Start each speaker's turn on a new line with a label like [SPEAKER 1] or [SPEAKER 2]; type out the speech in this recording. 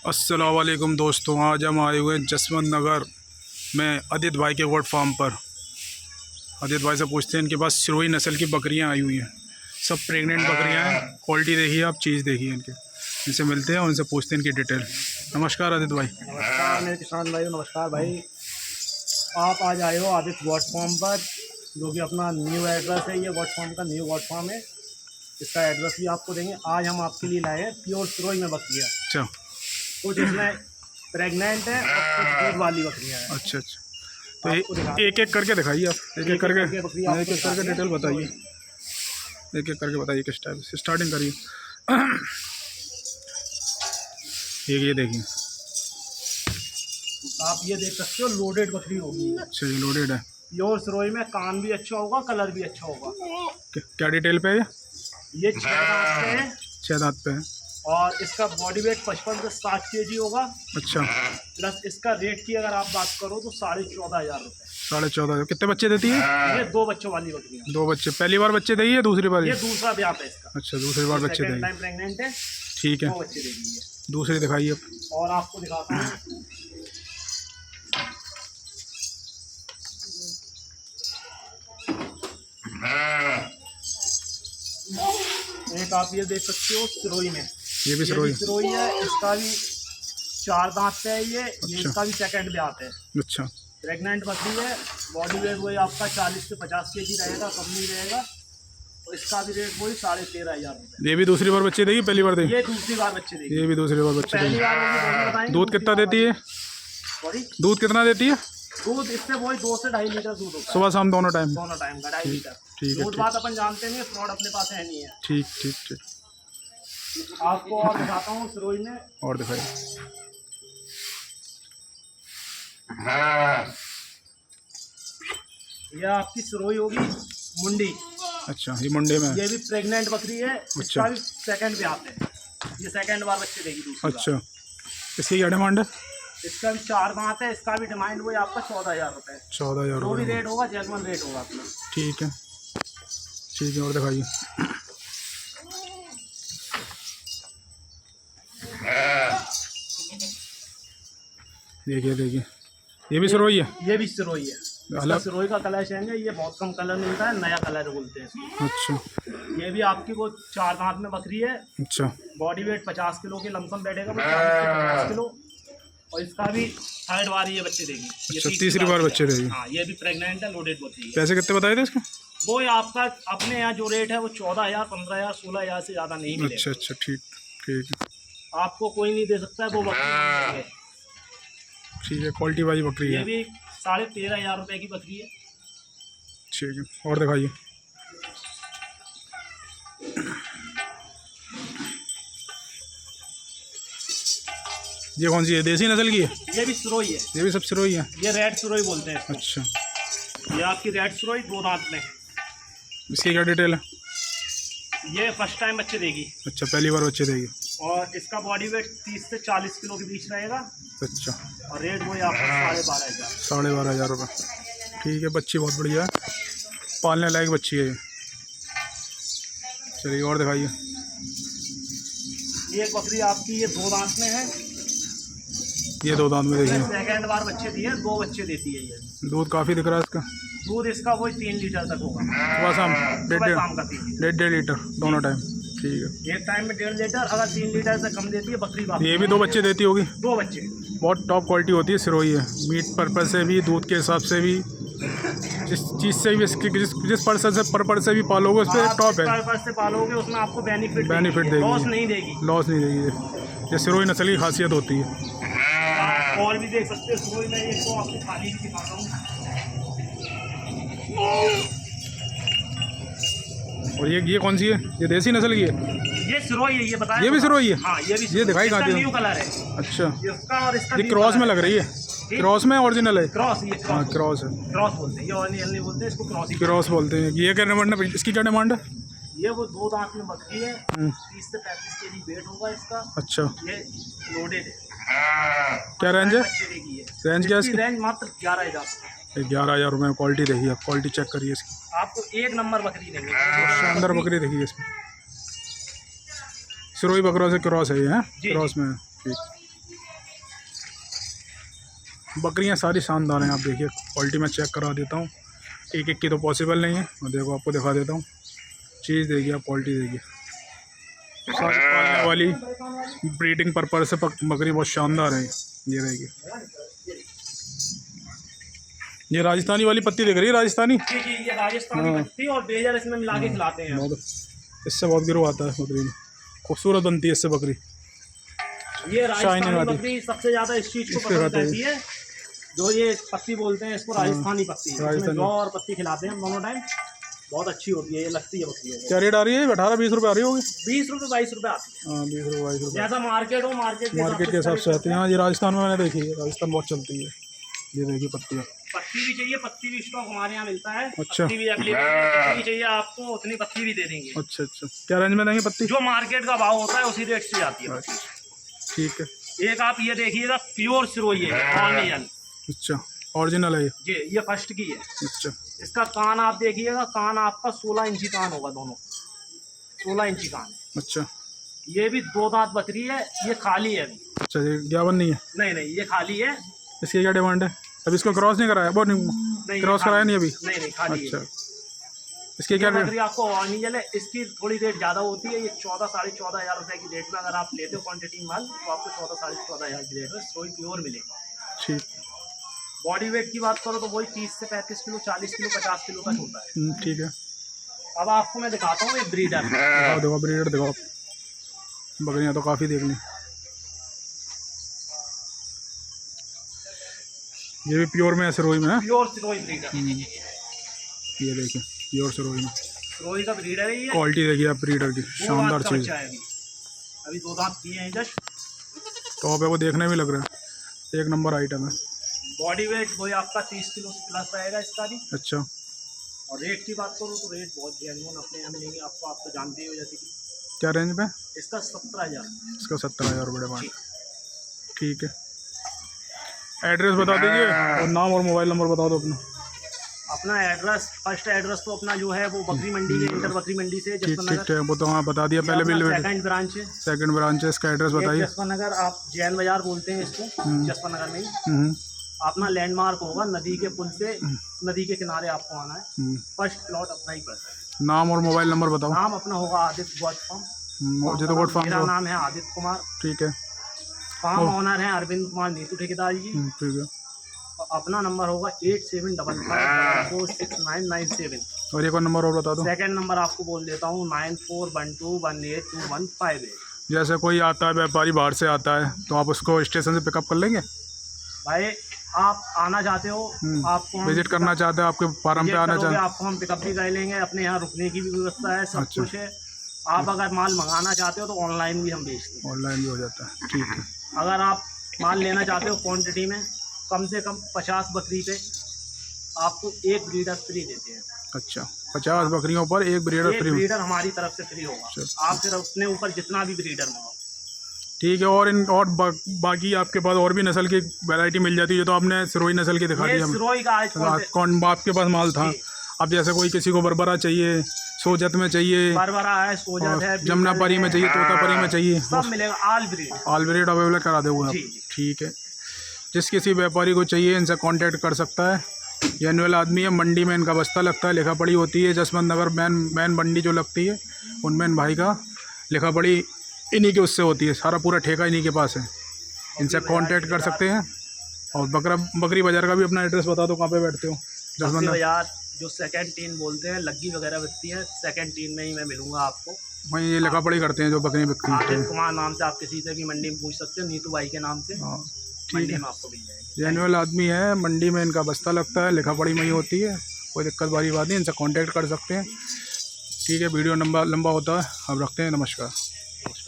[SPEAKER 1] अस्सलाम वालेकुम दोस्तों, आज हम आए हुए हैं जसवंत नगर में आदित्य भाई के गोट फार्म पर। आदित्य भाई से पूछते हैं इनके पास सिरोही नस्ल की बकरियां आई हुई हैं। सब प्रेग्नेंट बकरियां हैं। क्वालिटी देखिए आप, चीज़ देखिए इनके। इनसे मिलते हैं और इनसे पूछते हैं इनकी डिटेल। नमस्कार आदित्य भाई।
[SPEAKER 2] नमस्कार मेरे किसान भाई, नमस्कार भाई। आप आज आए हो आदित्य गोट फार्म पर, जो कि अपना न्यू एड्रेस है। ये गोट फार्म का न्यू गोट फार्म है। इसका एड्रेस भी आपको देंगे। आज हम आपके लिए लाए हैं प्योर सिरोही में बकरियाँ।
[SPEAKER 1] अच्छा
[SPEAKER 2] कुछ इसमें प्रेग्नेंट है और कुछ दूध वाली बकरियाँ हैं।
[SPEAKER 1] अच्छा अच्छा, तो एक एक करके दिखाइए आप। एक एक करके डिटेल बताइए। एक एक करके बताइए किस टाइप से स्टार्टिंग करिए। ये देखिए,
[SPEAKER 2] आप ये देख सकते हो, लोडेड बकरी होगी।
[SPEAKER 1] अच्छा ये लोडेड है।
[SPEAKER 2] प्योर सिरोही में कान भी अच्छा होगा, कलर भी अच्छा होगा।
[SPEAKER 1] क्या डिटेल पे है
[SPEAKER 2] ये 6 दांत पे है।
[SPEAKER 1] 6 दांत पे है
[SPEAKER 2] और इसका बॉडी वेट 55 से 60 kg होगा।
[SPEAKER 1] अच्छा,
[SPEAKER 2] प्लस इसका रेट की अगर आप बात करो तो 14,500 रुपये।
[SPEAKER 1] 14,500। कितने बच्चे देती है?
[SPEAKER 2] ये 2 बच्चों वाली बकरी है।
[SPEAKER 1] 2 बच्चे। पहली बार बच्चे देगी या दूसरी बार?
[SPEAKER 2] ये दूसरा ब्याह है इसका।
[SPEAKER 1] अच्छा, दूसरी बार बच्चे देगी।
[SPEAKER 2] टाइम प्रेग्नेंट है।
[SPEAKER 1] ठीक है,
[SPEAKER 2] 2 बच्चे देगी ये।
[SPEAKER 1] दूसरी दिखाइए आप।
[SPEAKER 2] और आपको दिखाता हूँ, एक आप ये देख सकते हो सिरोही में।
[SPEAKER 1] ये भी सिरोही
[SPEAKER 2] है। इसका भी 4 दांत पे है ये।
[SPEAKER 1] अच्छा।
[SPEAKER 2] इसका भी सेकंड ब्याह है।
[SPEAKER 1] अच्छा,
[SPEAKER 2] प्रेग्नेंट बकरी है। बॉडी वेट वही आपका 40 से 50 kg रहेगा, कम नहीं रहेगा। और इसका भी रेट वही 13,500 रुपये।
[SPEAKER 1] ये भी दूसरी बार बच्चे देगी, पहली बार देगी?
[SPEAKER 2] ये दूसरी बार बच्चे देगी।
[SPEAKER 1] ये भी दूसरी बार बच्चे
[SPEAKER 2] पहली
[SPEAKER 1] देगी।
[SPEAKER 2] बार होगी, बताएंगे।
[SPEAKER 1] दूध कितना देती है?
[SPEAKER 2] सॉरी,
[SPEAKER 1] दूध कितना देती है?
[SPEAKER 2] दूध इससे वही 2 से 2.5 लीटर दूध होता है।
[SPEAKER 1] सुबह शाम दोनों टाइम?
[SPEAKER 2] दोनों टाइम का 2.5 लीटर।
[SPEAKER 1] ठीक है,
[SPEAKER 2] दूध बात अपन जानते नहीं, फ्रॉड अपने पास है नहीं है।
[SPEAKER 1] ठीक ठीक ठीक।
[SPEAKER 2] आपको और दिखाता हूँ सिरोही में।
[SPEAKER 1] और दिखाइए।
[SPEAKER 2] यह आपकी सिरोही होगी मुंडी।
[SPEAKER 1] अच्छा, ये मुंडे में है।
[SPEAKER 2] ये भी प्रेग्नेंट बकरी है।
[SPEAKER 1] अच्छा।
[SPEAKER 2] इसका भी सेकंड ब्याह है। ये सेकंड बार बच्चे देगी, दूसरी बार।
[SPEAKER 1] अच्छा, इसकी क्या डिमांड है?
[SPEAKER 2] इसका भी 4 दांत है। इसका भी डिमांड वही आपका 14,000 रुपये।
[SPEAKER 1] 14,000
[SPEAKER 2] जो भी
[SPEAKER 1] रुपये।
[SPEAKER 2] रेट होगा जेन्युइन रेट होगा अपना।
[SPEAKER 1] ठीक है ठीक है, और दिखाइए। देखिए देखिए, ये भी सिरोही है?
[SPEAKER 2] ये भी सिरोही है। इसका
[SPEAKER 1] अलग?
[SPEAKER 2] सिरोही का कलर चेंज है। ये बहुत कम कलर मिलता है, नया कलर बोलते हैं इसको।
[SPEAKER 1] अच्छा
[SPEAKER 2] ये भी आपकी वो 4 दांत में बकरी है।
[SPEAKER 1] अच्छा
[SPEAKER 2] बॉडी वेट 50 किलो के लमसम बैठेगा, 40 से 50 किलो। और इसका भी थर्ड बार ये बच्चे देगी। ये
[SPEAKER 1] अच्छा, तीसरी बार बच्चे देगी।
[SPEAKER 2] हाँ, ये भी प्रेग्नेंट है, लोडेड बकरी है।
[SPEAKER 1] पैसे कितने बताए थे इसके?
[SPEAKER 2] वो आपका अपने यहाँ जो रेट है वो 14,000, 15,000, 16,000 से ज़्यादा नहीं मिलेगा।
[SPEAKER 1] अच्छा अच्छा, ठीक ठीक है
[SPEAKER 2] आपको कोई नहीं दे सकता है वो बकरी।
[SPEAKER 1] ठीक है, क्वालिटी वाली बकरी
[SPEAKER 2] ये
[SPEAKER 1] है।
[SPEAKER 2] भी 13,500 रुपये की बकरी है।
[SPEAKER 1] ठीक है, और दिखाइए। ये कौन सी है? देसी नस्ल की है?
[SPEAKER 2] ये भी सिरोही है।
[SPEAKER 1] ये भी सब सिरोही है?
[SPEAKER 2] ये रेड सिरोही बोलते हैं इसको।
[SPEAKER 1] अच्छा,
[SPEAKER 2] ये आपकी रेड सिरोही 2 दांत में।
[SPEAKER 1] इसकी क्या डिटेल है?
[SPEAKER 2] ये फर्स्ट टाइम बच्चे देगी।
[SPEAKER 1] अच्छा, पहली बार बच्चे देगी।
[SPEAKER 2] और इसका बॉडी वेट 30 से 40 किलो के बीच रहेगा।
[SPEAKER 1] अच्छा,
[SPEAKER 2] और रेट वही आपका 12,500।
[SPEAKER 1] 12,500 रुपये। ठीक है, बच्ची बहुत बढ़िया है, पालने लायक बच्ची है ये। चलिए और दिखाइए।
[SPEAKER 2] ये बकरी आपकी ये 2 दांत में है।
[SPEAKER 1] ये 2 दांत में देखिए।
[SPEAKER 2] सेकंड बार बच्चे दिए, 2 बच्चे देती है ये।
[SPEAKER 1] दूध काफ़ी दिख रहा है इसका।
[SPEAKER 2] दूध इसका वही 3 लीटर तक होगा।
[SPEAKER 1] सुबह शाम
[SPEAKER 2] सुबह शाम का 3 लीटर।
[SPEAKER 1] 1.5 लीटर दोनों टाइम। ठीक है,
[SPEAKER 2] एक टाइम में 1.5 लीटर। अगर 3 लीटर से कम देती है बकरी बाप।
[SPEAKER 1] ये भी 2 बच्चे देती होगी?
[SPEAKER 2] 2 बच्चे।
[SPEAKER 1] बहुत टॉप क्वालिटी होती है सिरोही है। मीट पर्पज़ से भी, दूध के हिसाब से भी, जिस चीज़ से भी, इसकी जिस पर्पज़ से भी पालोगे उस पर टॉप है।
[SPEAKER 2] पर्पस से पालोगे उसमें आपको बेनिफिट
[SPEAKER 1] देगी,
[SPEAKER 2] लॉस नहीं देगी।
[SPEAKER 1] लॉस नहीं देगी। ये सिरोही नस्ल की खासियत होती है।
[SPEAKER 2] और भी देख सकते हो सिरोही में। एक तो आपको खाली भी दिखा रहा हूँ।
[SPEAKER 1] और ये कौन सी है? ये देसी नस्ल की है?
[SPEAKER 2] ये सिरोही है, ये बताया।
[SPEAKER 1] ये भी सिरोही है?
[SPEAKER 2] हाँ, ये भी।
[SPEAKER 1] ये दिखाई कहाँ दी?
[SPEAKER 2] न्यू कलर है
[SPEAKER 1] अच्छा,
[SPEAKER 2] इसका। और इसका
[SPEAKER 1] ये क्रॉस में लग रही है। क्रॉस में ओरिजिनल है?
[SPEAKER 2] क्रॉस। ये
[SPEAKER 1] हाँ, क्रॉस है।
[SPEAKER 2] क्रॉस बोलते हैं, ये ओरिजिनल नहीं बोलते, इसको क्रॉस ही।
[SPEAKER 1] क्रॉस बोलते हैं। ये क्या डिमांड है? इसकी क्या डिमांड है?
[SPEAKER 2] ये वो 2 दांत में बकरी है। 30 से 35 kg वेट होगा इसका।
[SPEAKER 1] अच्छा,
[SPEAKER 2] ये लोडेड है।
[SPEAKER 1] क्या रेंज है?
[SPEAKER 2] बच्चे देगी ये।
[SPEAKER 1] रेंज क्या है इसकी?
[SPEAKER 2] रेंज मात्र 11,000 रुपये।
[SPEAKER 1] 11,000 रुपये में क्वालिटी देखिए आप। क्वालिटी चेक करिए इसकी,
[SPEAKER 2] आपको 1 नंबर बकरी देंगे।
[SPEAKER 1] शानदार बकरी देखिए इसमें। सिरोही बकरों से क्रॉस है ये? है
[SPEAKER 2] जी,
[SPEAKER 1] क्रॉस में है। ठीक। बकरियां सारी शानदार हैं। आप देखिए क्वालिटी में चेक करा देता हूँ, एक एक की तो पॉसिबल नहीं है। और देखो आपको दिखा देता हूँ, चीज़ देखिए आप, क्वालिटी देखिए, सारी पालने वाली ब्रीडिंग पर्पज़ से बकरी बहुत शानदार है। ये रहेगी, ये राजस्थानी वाली पत्ती दिख रही है, राजस्थानी।
[SPEAKER 2] जी जी, ये राजस्थानी पत्ती और बेजर इसमें मिला के खिलाते हैं।
[SPEAKER 1] इससे बहुत गिरो आता है बकरी में, खूबसूरत बनती है इससे बकरी।
[SPEAKER 2] ये राजस्थानी बकरी सबसे ज़्यादा इस चीज़ को पसंद करती है, जो ये पत्ती बोलते हैं इसको, राजस्थानी पत्ती। इसमें जौ और पत्ती खिलाते हैं हम दोनों टाइम, बहुत अच्छी होती है, ये लगती है बकरी।
[SPEAKER 1] क्या रेट आ रही है? 18-20 रुपये आ रही होगी।
[SPEAKER 2] 20 रुपये 22 रुपये आती है।
[SPEAKER 1] हाँ, 20 रुपये 22 रुपये
[SPEAKER 2] जैसा मार्केट हो, मार्केट
[SPEAKER 1] के हिसाब से आती है। हाँ, ये राजस्थान में मैंने देखी है, राजस्थान बहुत चलती है। ये देखिए पत्तियाँ,
[SPEAKER 2] पत्ती भी चाहिए, पत्ती भी स्टॉक हमारे यहाँ मिलता है।
[SPEAKER 1] अच्छा।
[SPEAKER 2] पत्ती भी अवेलेबल है, पत्ती भी चाहिए आपको उतनी पत्ती भी दे देंगे।
[SPEAKER 1] अच्छा अच्छा, क्या रेंज में देंगे पत्ती?
[SPEAKER 2] जो मार्केट का भाव होता है उसी रेट से जाती है।
[SPEAKER 1] ठीक है।
[SPEAKER 2] एक आप ये देखिएगा, प्योर सिरोही है, ऑरिजिनल।
[SPEAKER 1] अच्छा, ओरिजिनल है
[SPEAKER 2] ये फर्स्ट की है।
[SPEAKER 1] अच्छा,
[SPEAKER 2] इसका कान आप देखिएगा, कान आपका 16 इंची कान होगा, दोनों 16 इंची कान है।
[SPEAKER 1] अच्छा,
[SPEAKER 2] ये भी 2 दांत बकरी है, ये खाली है अभी।
[SPEAKER 1] अच्छा, ये 51 नहीं है?
[SPEAKER 2] नहीं, ये खाली है।
[SPEAKER 1] इसकी क्या डिमांड है? अभी इसको क्रॉस नहीं कराया? बहुत नहीं क्रॉस कराया नहीं अभी?
[SPEAKER 2] नहीं, खाली
[SPEAKER 1] अच्छा,
[SPEAKER 2] है।
[SPEAKER 1] इसकी क्या रेट?
[SPEAKER 2] बकरी आपको ऑरिजिनल है, इसकी थोड़ी रेट ज़्यादा होती है। ये 14 साढ़े 14 हज़ार रुपये की रेट में अगर आप लेते हो क्वांटिटी माल, तो आपको 14 साढ़े 14 हज़ार की रेट में सोई प्योर मिलेगा।
[SPEAKER 1] ठीक।
[SPEAKER 2] बॉडी वेट की बात करो तो वही 30 से 35 किलो, 40 किलो, 50 किलो तक होता है।
[SPEAKER 1] ठीक है।
[SPEAKER 2] अब आपको मैं दिखाता हूँ एक ब्रीडर।
[SPEAKER 1] देखो ब्रीडर दिखाओ, बकरियाँ तो काफ़ी देख ली। ये भी प्योर में है, सिरोही में है?
[SPEAKER 2] Pure Sirohi breeder.
[SPEAKER 1] ये देखिए, प्योर सिरोही में,
[SPEAKER 2] सिरोही का ब्रीडर है ये।
[SPEAKER 1] क्वालिटी देखिए आप ब्रीडर की, शानदार चीज़।
[SPEAKER 2] अभी 2 दांत किए हैं जस्ट,
[SPEAKER 1] टॉप है वो, देखने में लग रहा है एक नंबर आइटम है।
[SPEAKER 2] बॉडी वेट वही आपका 30 किलो से प्लस रहेगा इसका भी।
[SPEAKER 1] अच्छा,
[SPEAKER 2] और रेट की बात करूँ तो रेट बहुत जेन्युइन अपने यहाँ मिलेंगे आपको। आप तो जानते हो जैसे कि
[SPEAKER 1] क्या रेंज पे?
[SPEAKER 2] इसका 17,000।
[SPEAKER 1] इसका 17,000 रुपये डिमांड। ठीक है, एड्रेस बता दीजिए और नाम और मोबाइल नंबर बता दो अपना।
[SPEAKER 2] अपना एड्रेस, फर्स्ट एड्रेस तो अपना जो है वो बकरी मंडी के, इंटर बकरी मंडी से
[SPEAKER 1] ठीक ठीक है, वो तो हाँ बता दिया पहले भी।
[SPEAKER 2] सेकंड ब्रांच है।
[SPEAKER 1] सेकंड ब्रांच है, इसका एड्रेस बताइए।
[SPEAKER 2] जसवंत नगर, आप जैन बाजार बोलते हैं इसको, जसवंत नगर में ही। अपना लैंडमार्क होगा नदी के पुल से, नदी के किनारे आपको आना है। फर्स्ट प्लॉट अपना ही पड़ता है।
[SPEAKER 1] नाम और मोबाइल नंबर बताओ।
[SPEAKER 2] नाम अपना होगा आदित्य गोट फार्म।
[SPEAKER 1] जो तो गोट फार्म,
[SPEAKER 2] मेरा नाम है आदित्य कुमार।
[SPEAKER 1] ठीक है।
[SPEAKER 2] फार्म ओनर है अरविंद कुमार नीतू ठेकेदार जी।
[SPEAKER 1] ठीक है।
[SPEAKER 2] अपना नंबर होगा 8755469997।
[SPEAKER 1] और एक और नंबर और बता दो।
[SPEAKER 2] सेकंड नंबर आपको बोल देता हूँ 9412182158।
[SPEAKER 1] जैसे कोई आता है व्यापारी बाहर से आता है तो आप उसको स्टेशन से पिकअप कर लेंगे?
[SPEAKER 2] भाई आप आना चाहते हो, आपको
[SPEAKER 1] विजिट करना चाहते हो, आपके फार्म पे आना चाहते हो,
[SPEAKER 2] आपको हम पिकअप भी कर लेंगे। अपने यहाँ रुकने की भी व्यवस्था है, सब कुछ है। आप अगर माल मंगाना चाहते हो तो ऑनलाइन भी हम बेचते हैं।
[SPEAKER 1] ऑनलाइन भी हो जाता है, ठीक है।
[SPEAKER 2] अगर आप माल लेना चाहते हो क्वांटिटी में, कम से कम 50 बकरी पे आपको एक ब्रीडर फ्री देते हैं।
[SPEAKER 1] अच्छा, 50 बकरियों पर एक ब्रीडर फ्री?
[SPEAKER 2] ब्रीडर हमारी तरफ से फ्री होगा। आप फिर अपने ऊपर जितना भी ब्रीडर मंगाओ।
[SPEAKER 1] ठीक है। और बाकी आपके पास और भी नस्ल की वैरायटी मिल जाती है? तो आपने सिरोही नस्ल की दिखा दी हम।
[SPEAKER 2] सिरोही का आज
[SPEAKER 1] कौन आपके पास माल था? अब जैसे कोई किसी को बरबरा चाहिए, सोजत में चाहिए,
[SPEAKER 2] बरबरा है, सोजत है,
[SPEAKER 1] जमुनापरी में चाहिए, तोतापरी में चाहिए,
[SPEAKER 2] सब मिलेगा। ऑल ब्रीड
[SPEAKER 1] अवेलेबल करा दोगे आप? ठीक है। जिस किसी व्यापारी को चाहिए इनसे कांटेक्ट कर सकता है। जेन्युइन आदमी है, मंडी में इनका बस्ता लगता है, लिखा पढ़ी होती है। जसवंत नगर मेन मंडी जो लगती है, उनमें भाई का लिखा पढ़ी इन्हीं के उससे होती है, सारा पूरा ठेका इन्हीं के पास है। इनसे कांटेक्ट कर सकते हैं। और बकरी बाज़ार का भी अपना एड्रेस बता दो, कहाँ पे बैठते हो?
[SPEAKER 2] जसवंत बाज़ार जो सेकंड टीन बोलते हैं, लग्गी वगैरह बिकती है, सेकंड टीन में ही मैं मिलूंगा आपको।
[SPEAKER 1] वहीं ये लिखा पढ़ी करते हैं जो बकरी बिकती है।
[SPEAKER 2] आदित्य कुमार नाम से आप किसी से भी मंडी में पूछ सकते हो, नीतू भाई के नाम से। ठीक है, आपको मिल जाएगी।
[SPEAKER 1] जेन्युइन आदमी है, मंडी में इनका बस्ता लगता है, लिखा पढ़ी में ही होती है, कोई दिक्कत वाली बात नहीं। इनसे कांटेक्ट कर सकते हैं। ठीक है, वीडियो लंबा होता है, अब रखते हैं। नमस्कार।